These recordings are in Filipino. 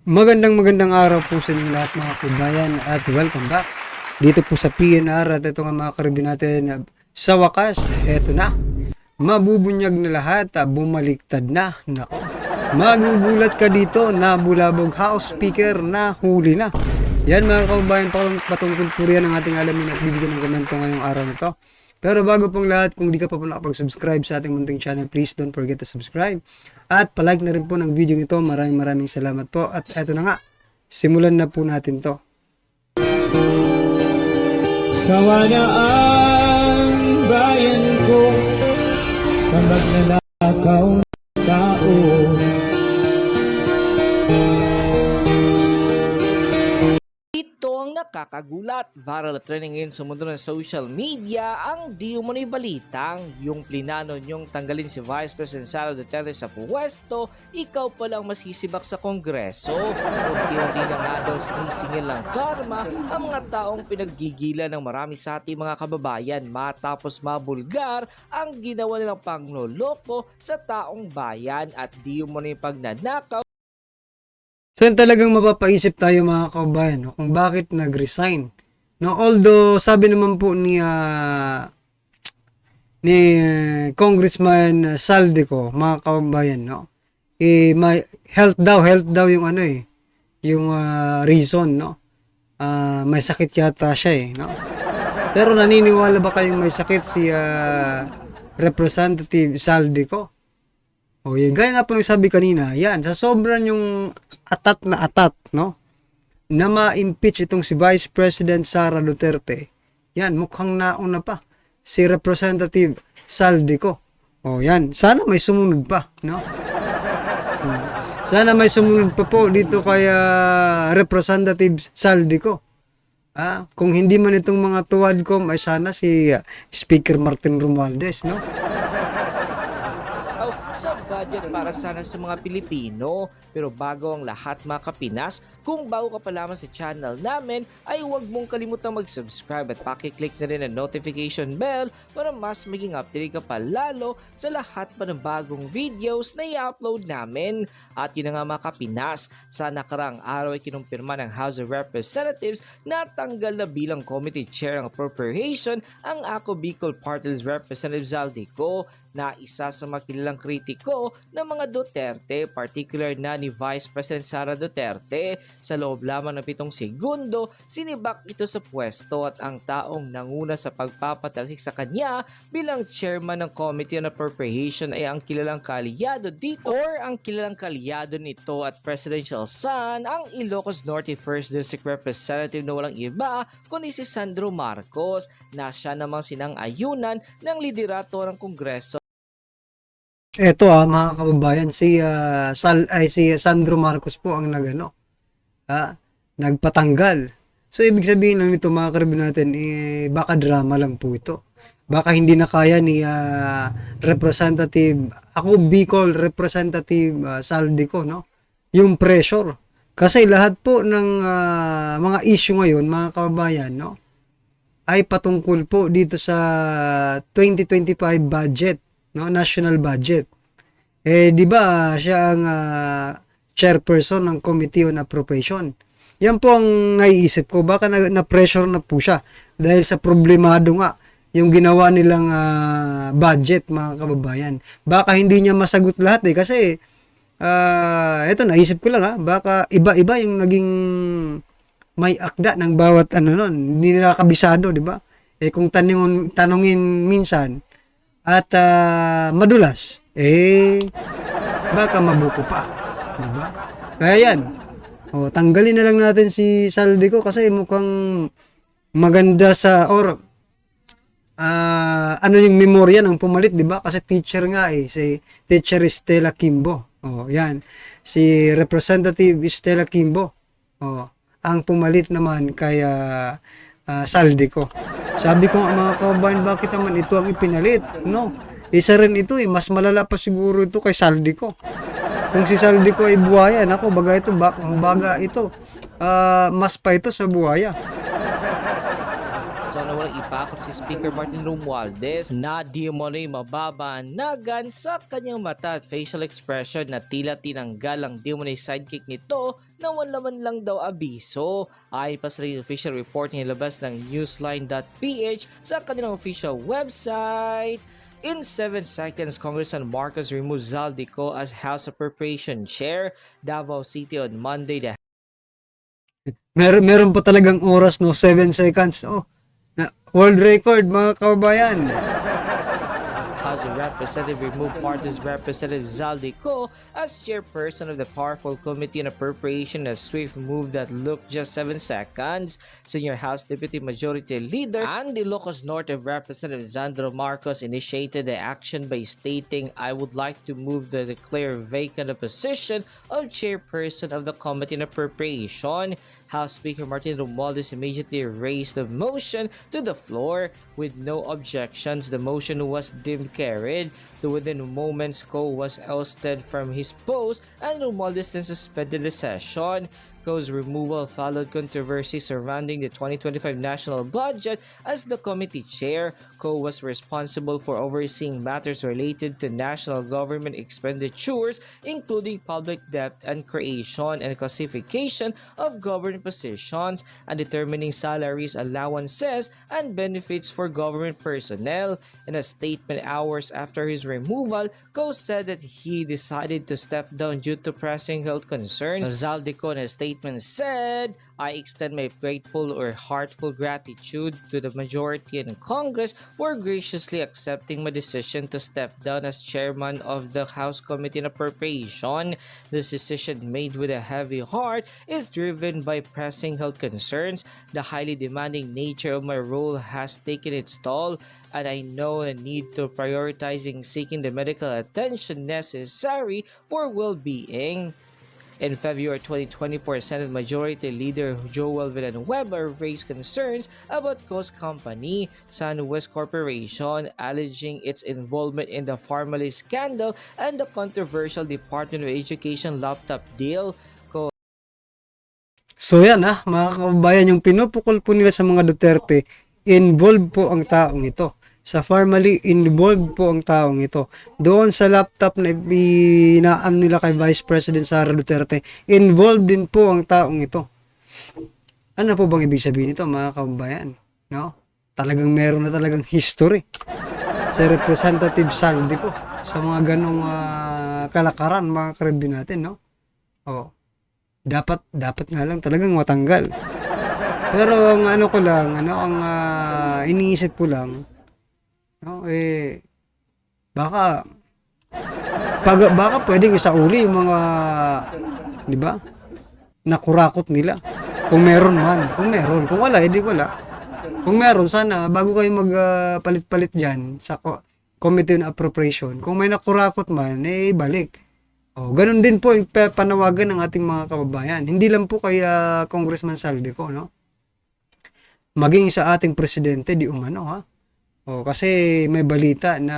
Magandang araw po sa inyo lahat mga kabayan at welcome back dito po sa PNR at ito nga mga karibin natin sa wakas, eto na, mabubunyag na lahat, bumaliktad na, nako, magugulat ka dito, nabulabog House Speaker na huli na. Yan mga kabayan, patungkol po riyan ang ating alamin at bibigyan ng komento ngayong araw na to. Pero bago pong lahat, kung di ka pa po nakapag-subscribe sa ating munting channel, please don't forget to subscribe. At palike na rin po ng video ito. Maraming salamat po. At eto na nga, simulan na po natin to. Sawa na ang bayan ko sa magnanakaw na tao. Ito ang nakakagulat. Viral trending ngayon sa mundo ng social media ang di umano'y balitang yung plinano niyong tanggalin si Vice President Sara Duterte sa pwesto, ikaw palang masisibak sa Kongreso. Unti-unti na nga daw sinisingil ng karma ang mga taong pinaggigilan ng marami sa ating mga kababayan matapos mabulgar ang ginawa nilang pangloloko sa taong bayan at di umano'y pagnanakaw. So yun talagang mapapaisip tayo mga kabayan, no, kung bakit nag-resign. No, although sabi naman po ni Congressman Saldico, mga kabayan, no, may health daw yung yung reason, no. May sakit yata siya no. Pero naniniwala ba kayong may sakit si Representative Saldico? O yan, gaya nga po ng sabi kanina, yan, sa sobrang yung atat, no, na ma-impeach itong si Vice President Sara Duterte, yan, mukhang nauna pa si Representative Saldico. O yan, sana may sumunod pa, no? Sana may sumunod pa po dito kay Representative Saldico. Kung hindi man itong mga tuwadcom, ay sana si Speaker Martin Romualdez, no? Sa budget para sana sa mga Pilipino. Pero bago ang lahat mga kapinas, kung bago ka pa lamang sa channel namin, ay huwag mong kalimutang mag-subscribe at pakiclick na rin ang notification bell para mas maging update ka pa lalo sa lahat pa ng bagong videos na i-upload namin. At yun na nga mga kapinas, sa nakarang araw ay kinumpirma ng House of Representatives na tanggal na bilang Committee Chair ng Appropriation ang Ako Bicol Party List Representative Zaldico, na isa sa makilalang kritiko ng mga Duterte, particular na ni Vice President Sara Duterte. Sa loob lamang ng 7 segundo, sinibak ito sa pwesto at ang taong nanguna sa pagpapatalik sa kanya bilang chairman ng Committee on Appropriation ay ang kilalang kaalyado dito or ang kilalang kaalyado nito at presidential son, ang Ilocos Norte 1st District Representative na walang iba kundi si Sandro Marcos, na siya namang sinang-ayunan ng liderato ng Kongreso. Eto mga kababayan, si Sandro Marcos po ang nagpatanggal. So ibig sabihin lang nito mga karibin natin, baka drama lang po ito. Baka hindi na kaya ni Ako Bicol Representative Saldico, no, yung pressure. Kasi lahat po ng mga issue ngayon mga kababayan, no, ay patungkol po dito sa 2025 budget, no, national budget. Di ba siya ang chairperson ng Committee on Appropriation. Yan po ang naiisip ko, baka na-pressure na po siya dahil sa problemado nga yung ginawa nilang budget mga kababayan. Baka hindi niya masagot lahat kasi eto naisip ko lang baka iba-iba yung naging may akda ng bawat nun, hindi nila kabisado, di ba? Kung tanungin minsan at madulas, baka mabuko pa, di ba? Kaya yan, tanggalin na lang natin si Saldico kasi mukhang maganda sa yung memorya ng pumalit, di ba? Kasi teacher nga si Teacher Stella Kimbo. Yan, si Representative Stella Kimbo. Ang pumalit naman kay Saldico. Sabi ko mga kababayan, bakit naman ito ang ipinalit? No, isa rin ito mas malala pa siguro ito kay Saldico. Kung si Saldico ay buhaya, nako, baga ito mas pa ito sa buhaya. So na walang ipakot si Speaker Martin Romualdez na di umano'y mababanagan sa kanyang mata at facial expression na tila tinanggal ang di umano'y sidekick nito na wala man lang daw abiso. Ay pa sa official report na nilabas ng newsline.ph sa kanilang official website. In 7 seconds, Congressman Marcos removed Zaldico as House Appropriation Chair. Davao City on Monday, the Meron pa talagang oras, no? 7 seconds. Oh, world record, mga kababayan. House of Representatives removed Party's Representative Zaldico as chairperson of the powerful Committee on Appropriation, a swift move that looked just 7 seconds. Senior House Deputy Majority Leader and Ilocos Norte Representative Zandro Marcos initiated the action by stating, "I would like to move to declare vacant the position of chairperson of the Committee on Appropriation." House Speaker Martin Romualdez immediately raised the motion to the floor. With no objections, the motion was deemed carried. Within moments, Ko was ousted from his post and Romualdez then suspended the session. Ko's removal followed controversy surrounding the 2025 national budget. As the committee chair, Ko was responsible for overseeing matters related to national government expenditures, including public debt and creation and classification of government positions and determining salaries, allowances, and benefits for government personnel. In a statement hours after his removal, Ko said that he decided to step down due to pressing health concerns. Zaldico in a statement said, "I extend my grateful or heartful gratitude to the majority in Congress for graciously accepting my decision to step down as chairman of the House Committee on Appropriation. This decision, made with a heavy heart, is driven by pressing health concerns. The highly demanding nature of my role has taken its toll, and I know the need to prioritizing seeking the medical attention necessary for well-being." In February 2024, Senate Majority Leader Joel Villanueva raised concerns about Ko's company, SunWest Corporation, alleging its involvement in the Pharmaly scandal and the controversial Department of Education laptop deal. So yan mga kababayan, yung pinupukol po nila sa mga Duterte, involved po ang taong ito. Sa Pharmaly, involved po ang taong ito. Doon sa laptop na inaan nila kay Vice President Sara Duterte, involved din po ang taong ito. Ano po bang ibig sabihin nito, mga kababayan? No? Talagang meron na talagang history si Representative Zaldico sa mga ganong kalakaran, mga karibin natin, no? Oh. Dapat nga lang talagang matanggal. Pero ang ano ko lang, ang iniisip ko lang, no, baka pwedeng isauli yung mga, di ba, nakurakot nila. Kung meron man, kung wala, edi wala. Kung meron, sana, bago kayo magpalit-palit dyan sa Committee on Appropriation, kung may nakurakot man, balik. Ganun din po yung panawagan ng ating mga kababayan. Hindi lang po kay Congressman Zaldico, no? Maging sa ating presidente, di umano, ha? Kasi may balita na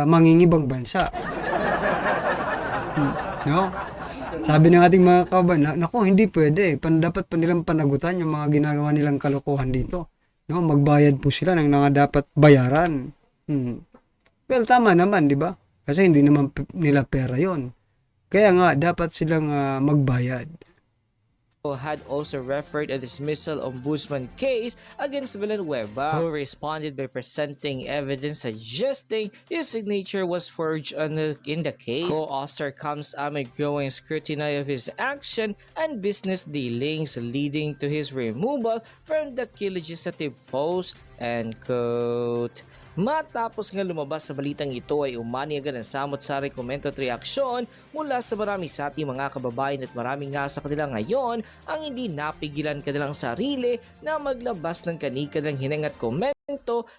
mangingibang bansa. No? Sabi ng ating mga kababayan, nako, hindi pwede. Dapat pa nilang panagutan yung mga ginagawa nilang kalokohan dito. No? Magbayad po sila ng dapat bayaran. Well, tama naman, di ba? Kasi hindi naman nila pera yon. Kaya nga, dapat silang magbayad. Had also referred a dismissal ombudsman case against Villanueva, who responded by presenting evidence suggesting his signature was forged in the case. Co-author comes amid growing scrutiny of his action and business dealings, leading to his removal from the key legislative post. End quote. Matapos nga lumabas sa balitang ito ay umani agad ang samot-saring komento at reaksyon mula sa marami sa ating mga kababayan at marami nga sa kanila ngayon ang hindi napigilan kanilang sarili na maglabas ng kani-kanilang hinang at komento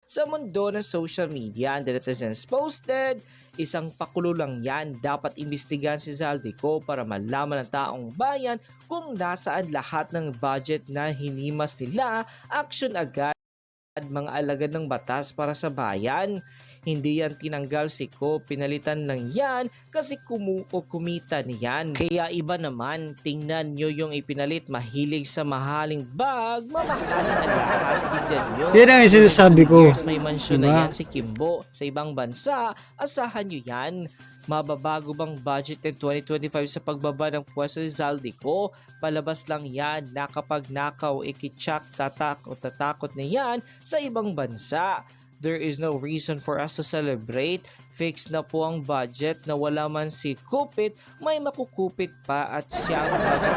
sa mundo ng social media. And the netizens posted, "Isang pakulo lang yan, dapat imbestigahan si Zaldico para malaman ng taong bayan kung nasaan lahat ng budget na hinimas nila, action agad mga alagad ng batas para sa bayan. Hindi yan tinanggal si Ko, pinalitan lang yan kasi kumita niyan. Kaya iba naman, tingnan nyo yung ipinalit, mahilig sa mahaling bag, mamahaling alahas, tignan nyo. Yan ang sinasabi ko. Years may mansyon Diba? na yan si Kimbo sa ibang bansa, asahan nyo yan. Mababago bang budget ng 2025 sa pagbaba ng pwesto ni Zaldico? Palabas lang yan na kapag nakaw, ikitsak, tatakot na yan sa ibang bansa. There is no reason for us to celebrate. Fixed na po ang budget na wala man si Kupit, may makukupit pa at siya ang budget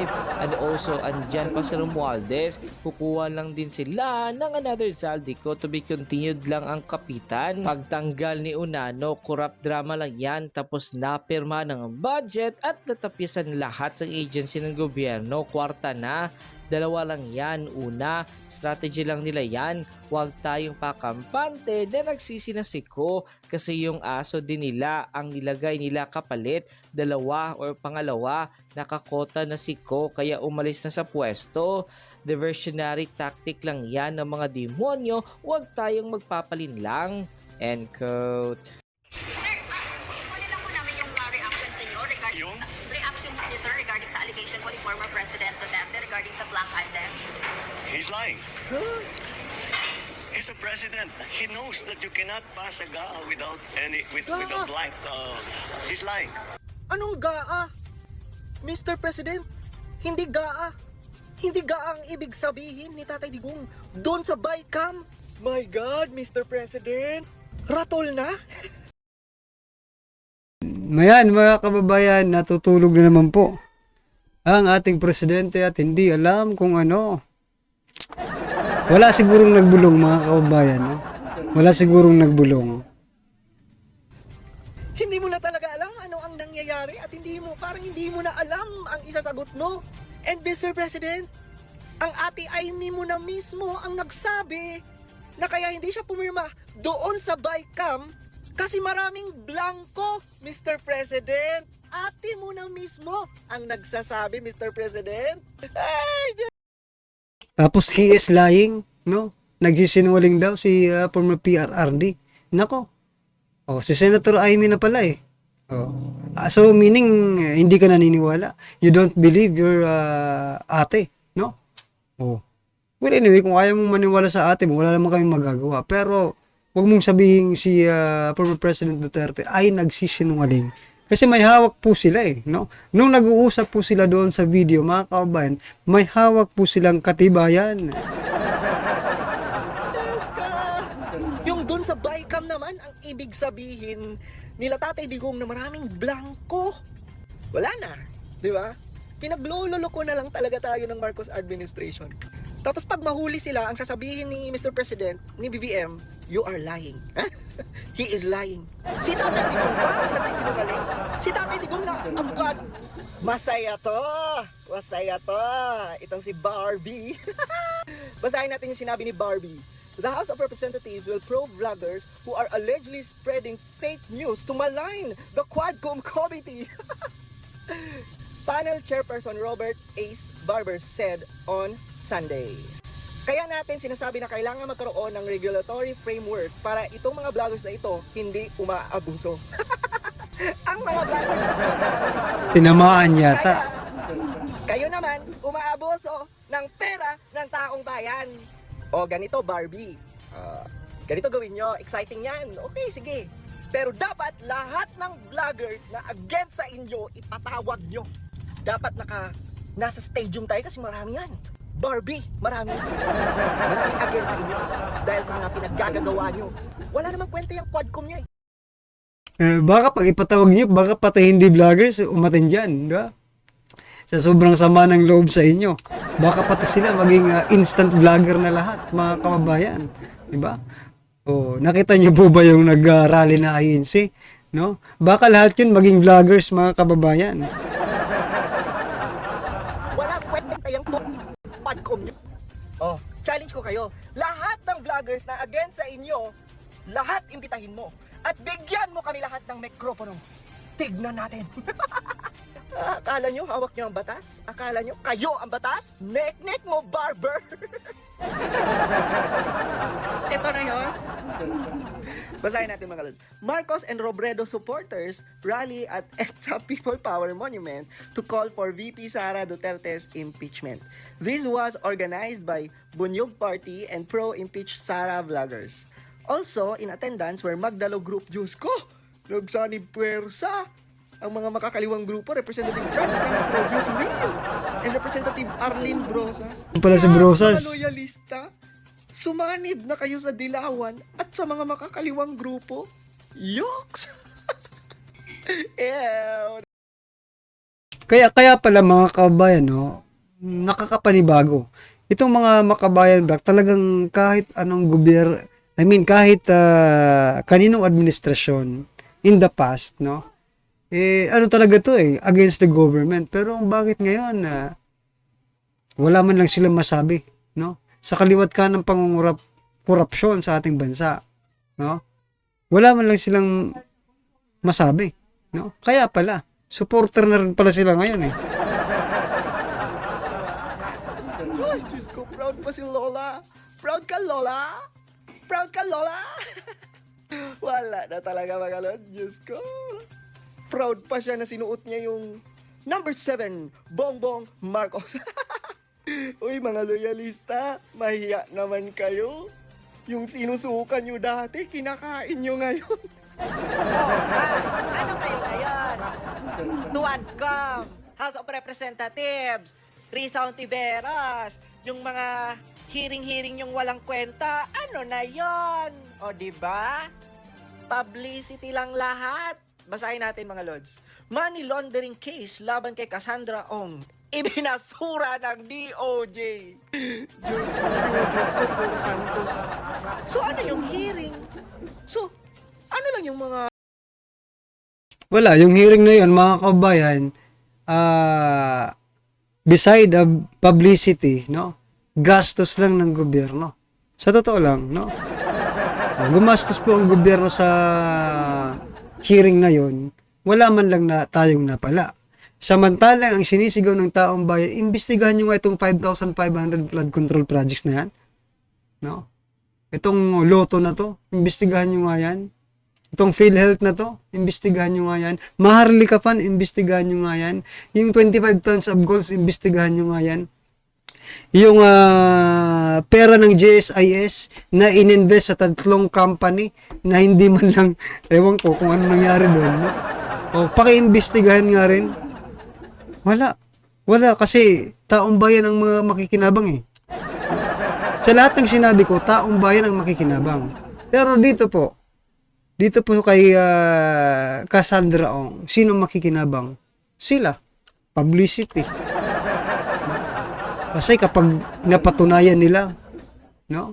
2025. And also, andyan pa si Romualdez. Kukuha lang din sila ng another Zaldico to be continued lang ang kapitan. Pagtanggal ni Unano, corrupt drama lang yan tapos napirma ng budget at natapisan lahat ng agency ng gobyerno. Kwarta na. Dalawa lang yan. Una, strategy lang nila yan. Huwag tayong pakampante na nagsisinasiko kasi yung aso din nila ang nilagay nila kapalit. Dalawa or pangalawa, nakakota na si Ko kaya umalis na sa pwesto. Diversionary tactic lang yan ng mga demonyo. Huwag tayong magpapalin lang. End quote. Sir, kunin lang po namin yung reaction sa inyo regarding Yung? reactions niyo, sir, regarding sa allegation po ni former President Duterte regarding sa black item. He's lying. He's a president. He knows that you cannot pass a GAA without with a blank. He's lying. Anong GAA? Mr. President, hindi GAA. Hindi GAA ang ibig sabihin ni Tatay Digong doon sa BICAM. My God, Mr. President, ratol na? Mayan, mga kababayan, natutulog na naman po ang ating presidente at hindi alam kung ano. Wala sigurong nagbulong, mga kababayan. No? Wala sigurong nagbulong. Hindi mo na talaga alam ano ang nangyayari at parang hindi mo na alam ang isasagot mo. And Mr. President, ang ate Amy mo na mismo ang nagsabi na kaya hindi siya pumirma doon sa BICAM kasi maraming blanco, Mr. President. Ate mo na mismo ang nagsasabi, Mr. President. Ay, Tapos he is lying, no? Nagsisinungaling daw si former PRRD. Nako. Oh, si Senator Amy na pala eh. Oh. So meaning hindi ka naniniwala. You don't believe your ate, no? Oh. Well anyway, kung ayaw mong maniwala sa ate mo, wala naman kaming magagawa. Pero huwag mong sabihin si former President Duterte ay nagsisinungaling. Kasi may hawak po sila eh, no? Nung nag-uusap po sila doon sa video, mga kababayan, may hawak po silang katibayan. yes ka! Yung dun sa BICAM naman, ang ibig sabihin nila Tatay Digong na maraming blanco. Wala na, di ba? Pinagloloko na lang talaga tayo ng Marcos administration. Tapos pag mahuli sila, ang sasabihin ni Mr. President, ni BBM, you are lying. He is lying. Si Tatay Digong ba ang nagsisinungaling? Si Tatay Digong na abogado. Masaya to! Masaya to! Itong si Barbie. Basahin natin yung sinabi ni Barbie. The House of Representatives will probe vloggers who are allegedly spreading fake news to malign the Quadcom Committee. Panel Chairperson Robert Ace Barber said on Sunday. Kaya natin sinasabi na kailangan magkaroon ng regulatory framework para itong mga vloggers na ito hindi umaabuso. Ang mga vloggers na umaabuso. Tinamaan yata. Kayo naman, umaabuso ng pera ng taong bayan. O ganito Barbie, ganito gawin nyo, exciting yan. Okay, sige. Pero dapat lahat ng vloggers na against sa inyo, ipatawag nyo. Dapat nasa stadium tayo kasi marami yan. Barbie, marami against sa inyo dahil sa mga pinaggagawa nyo. Wala namang kwenta yung Quadcom nyo eh. Baka pag ipatawag niyo, baka pati hindi vloggers umatin dyan, di ba? Sa sobrang sama ng loob sa inyo. Baka pati sila maging instant vlogger na lahat, mga kababayan. Di ba? Oh, nakita niyo po ba yung nag-rally na INC? No? Baka lahat yun maging vloggers, mga kababayan. Walang kwenta yung Quadcom nyo. Oh, challenge ko kayo. Lahat ng vloggers na against sa inyo, lahat imbitahin mo. At bigyan mo kami lahat ng mikropono. Tignan natin. Akala nyo hawak nyo ang batas? Akala nyo kayo ang batas? Nek-nek mo, barber! Ito na yun. Basahin natin mga lods. Marcos and Robredo supporters rally at EDSA People Power Monument to call for VP Sara Duterte's impeachment. This was organized by Bunyog Party and pro-impeach Sara vloggers. Also, in attendance were Magdalo Group, Diyos ko! Nagsanib puwersa! Ang mga makakaliwang grupo, Representative Franz Castro, Diyos mío! And Representative Arlene Brosas. Yung pala si Brosas. Mga loyalista, sumanib na kayo sa Dilawan at sa mga makakaliwang grupo. Yoks! Ew! Kaya pala mga kabayan, no, nakakapanibago. Itong mga makabayan black, talagang kahit anong gobyerno, kahit kaninong administrasyon in the past, no, ano talaga to against the government. Pero bakit ngayon, wala man lang silang masabi, no, sa kaliwat ka ng korupsyon sa ating bansa, no, wala man lang silang masabi, no, kaya pala, supporter na rin pala sila ngayon Ay, Diyos ko, proud pa si Lola. Proud ka, Lola? Proud ka, Lola? Wala na talaga mga lord, Diyos ko. Proud pa siya na sinuot niya yung number 7, Bongbong Marcos. Uy, mga loyalista, mahiya naman kayo. Yung sinusukan nyo dati, kinakain nyo ngayon. Ano kayo ngayon? Tuwadcom, House of Representatives, Risa Ontiveros, yung mga hearing yung walang kwenta, ano na yon? O diba? Publicity lang lahat. Basahin natin mga lods. Money laundering case laban kay Cassandra Ong. Ibinasura ng DOJ. Diyos ko, Puro Santos. So ano yung hearing? So, ano lang yung mga Wala, yung hearing na yun, mga kabayan, beside publicity, no, gastos lang ng gobyerno. Sa totoo lang, no. Gumastos po ang gobyerno sa hearing na yun, wala man lang na tayong napala. Samantalang ang sinisigaw ng taong bayan, imbestigahan nyo nga itong 5,500 flood control projects na yan. No? Itong loto na to, imbestigahan nyo nga yan. Itong PhilHealth na to, imbestigahan nyo nga yan. Maharlika Fund, imbestigahan nyo nga yan. Yung 25 tons of gold, imbestigahan nyo nga yan. Yung pera ng GSIS na ininvest sa 3 company na hindi man lang, ewan ko kung ano nangyari doon. No? O, paki-imbestigahan nga rin. Wala kasi taong bayan ang mga makikinabang Sa lahat ng sinabi ko, taong bayan ang makikinabang. Pero dito po kay Cassandra Ong, sino makikinabang? Sila. Publicity. No? Kasi kapag napatunayan nila, no?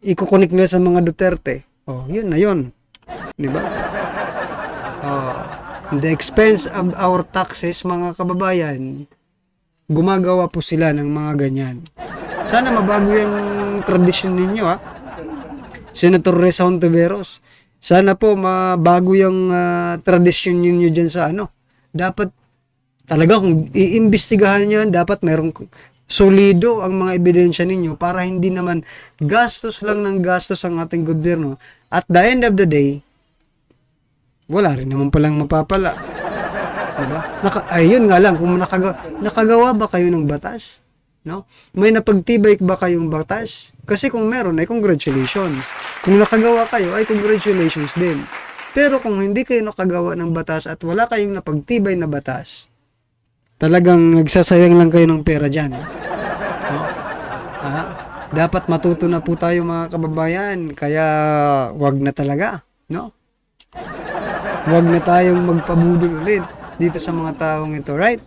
Ikukunik nila sa mga Duterte. Yun na yun. Di ba? The expense of our taxes, mga kababayan, gumagawa po sila ng mga ganyan. Sana mabago yung tradisyon ninyo, Senator Risa Ontiveros. Sana po mabago yung tradisyon ninyo dyan sa Dapat talaga kung iimbestigahan nyo yan, dapat merong solido ang mga ebidensya ninyo para hindi naman gastos lang ng gastos ang ating gobyerno. At the end of the day, wala rin naman palang mapapala. Diba? Ayun nga lang, kung nakagawa ba kayo ng batas? No? May napagtibay ba kayong batas? Kasi kung meron, ay congratulations. Kung nakagawa kayo, ay congratulations din. Pero kung hindi kayo nakagawa ng batas at wala kayong napagtibay na batas, talagang nagsasayang lang kayo ng pera dyan. No? Dapat matuto na po tayo mga kababayan, kaya wag na talaga. No? Huwag na tayong magpabudol ulit dito sa mga taong ito, right?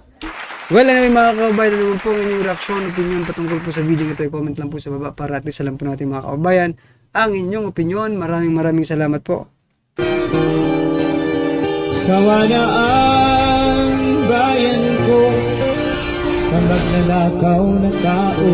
Well, anyway mga kababayan, ano naman po ang inyong reaksyon, opinion patungkol po sa video ito, comment lang po sa baba para at least alam po natin mga kababayan ang inyong opinion. Maraming salamat po. Sawa na ang bayan ko sa magnanakaw na tao.